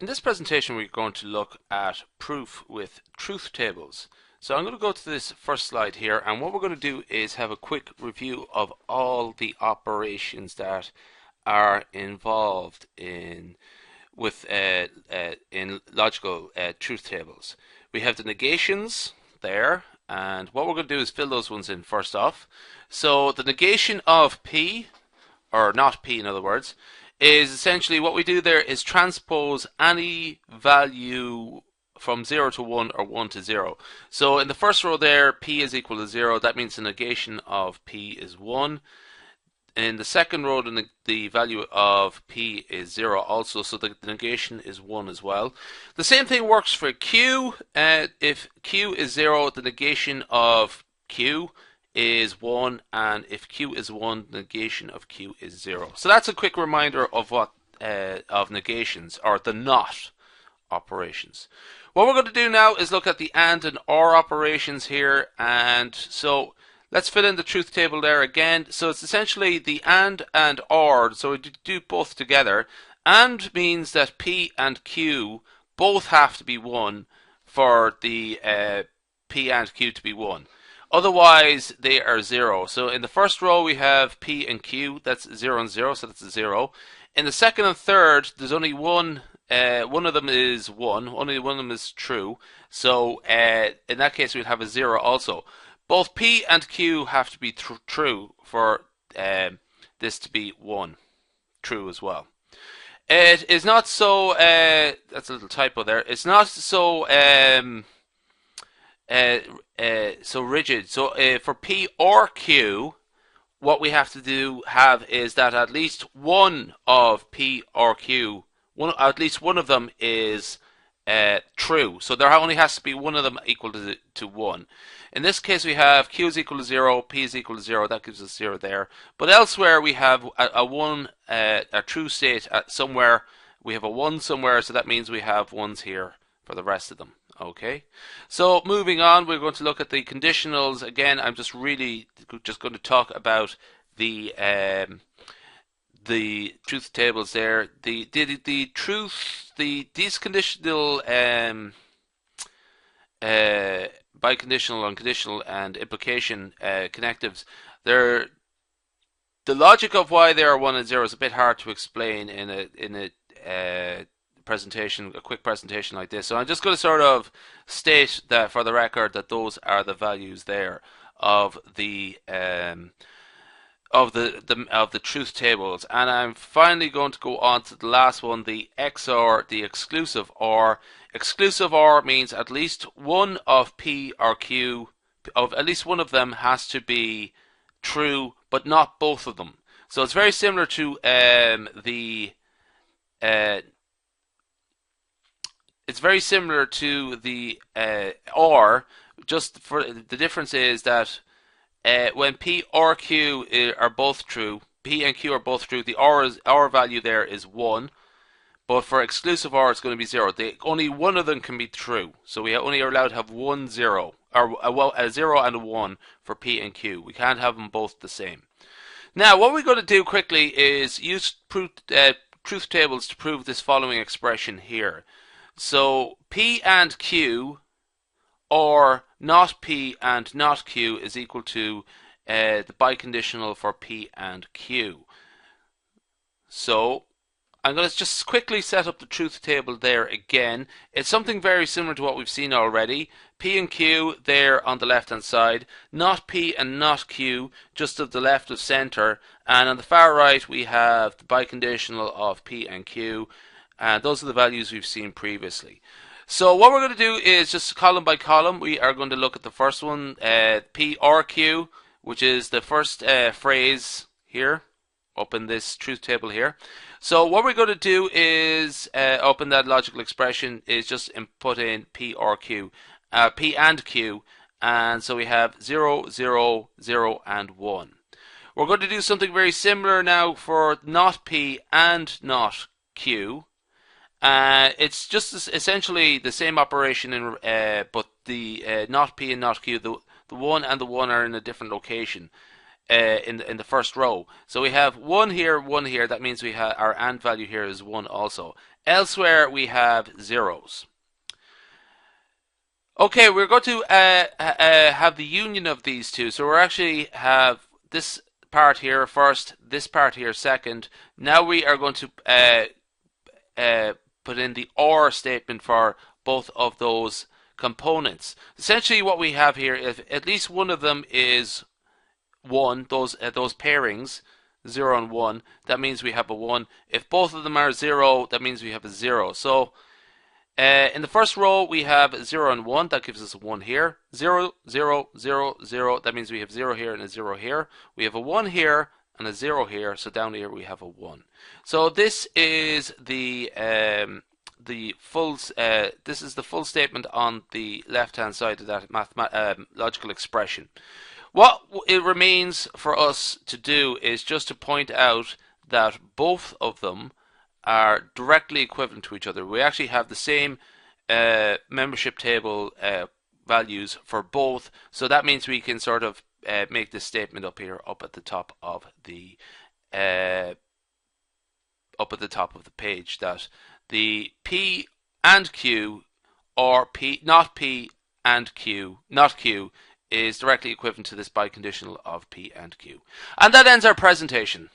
In this presentation, we're going to look at proof with truth tables. So I'm going to go to this first slide here, and what we're going to do is have a quick review of all the operations that are involved in logical truth tables. We have the negations there, and what we're going to do is fill those ones in first off. So the negation of P, or not P in other words, is essentially what we do there is transpose any value from 0 to 1 or 1 to 0. So in the first row there, P is equal to 0. That means the negation of P is 1. In the second row, the value of P is 0 also, so the negation is 1 as well. The same thing works for Q. If Q is 0, the negation of Q is 1, and if Q is 1, the negation of Q is 0. So that's a quick reminder of what of negations, or the not operations. What we're going to do now is look at the and or operations here, and so let's fill in the truth table there again. So it's essentially the and or, so we do both together. And means that P and Q both have to be 1 for the P and Q to be 1. Otherwise, they are 0. So in the first row, we have P and Q. That's 0 and 0, so that's a 0. In the second and third, there's only one. One of them is 1. Only one of them is true. So in that case, we'd have a 0 also. Both P and Q have to be true for this to be 1. True as well. It is not so... that's a little typo there. It's not so... so rigid. So for P or Q, what we have to have is that at least one of P or Q, at least one of them is true. So there only has to be one of them equal to 1. In this case, we have Q is equal to 0, P is equal to 0. That gives us 0 there. But elsewhere, we have a true state somewhere. We have a 1 somewhere, so that means we have 1s here for the rest of them. Okay, so moving on, we're going to look at the conditionals. Again, I'm just going to talk about the truth tables there. These conditional biconditional, unconditional, and implication connectives. The logic of why they are 1 and 0 is a bit hard to explain in a presentation, a quick presentation like this. So I'm just going to sort of state that for the record that those are the values there of the truth tables. And I'm finally going to go on to the last one, the XOR, the exclusive OR. Exclusive OR means at least one of P or Q, of at least one of them has to be true, but not both of them. So it's very similar to it's very similar to the OR. Just for the difference is that when P or Q are both true, P and Q are both true, the OR value there is 1. But for exclusive OR, it's going to be 0. Only one of them can be true. So we only are allowed to have 1 0, or a 0 and a 1 for P and Q. We can't have them both the same. Now, what we're going to do quickly is use truth tables to prove this following expression here. So P and Q, or not P and not Q, is equal to the biconditional for P and Q. So I'm going to just quickly set up the truth table there again. It's something very similar to what we've seen already. P and Q there on the left hand side, not P and not Q, just to the left of center, and on the far right we have the biconditional of P and Q, and those are the values we've seen previously. So what we're going to do is just column by column. We are going to look at the first one, P or Q, which is the first phrase here up in this truth table here. So what we're going to do is open that logical expression, is just input in P or Q, P and Q, and so we have 0, 0, 0, and 1. We're going to do something very similar now for not P and not Q. It's just essentially the same operation, but the not P and not Q, the 1 and the 1 are in a different location. in the first row. So we have 1 here, 1 here. That means we have our AND value here is 1 also. Elsewhere we have zeros. Okay, we're going to have the union of these two. So we're actually have this part here first, this part here second. Now we are going to put in the OR statement for both of those components. Essentially what we have here, if at least one of them is 1, those pairings, 0 and 1, that means we have a 1. If both of them are 0, that means we have a 0. So in the first row we have 0 and 1, that gives us a 1 here. 0, 0, 0, 0, that means we have 0 here and a 0 here. We have a 1 here and a 0 here, so down here we have a 1. So this is the full this is the full statement on the left hand side of that logical expression. What it remains for us to do is just to point out that both of them are directly equivalent to each other. We actually have the same membership table values for both, so that means we can sort of make this statement up here, up at the top of the page, that the P and Q, or not P and Q, not Q, is directly equivalent to this biconditional of P and Q. And that ends our presentation.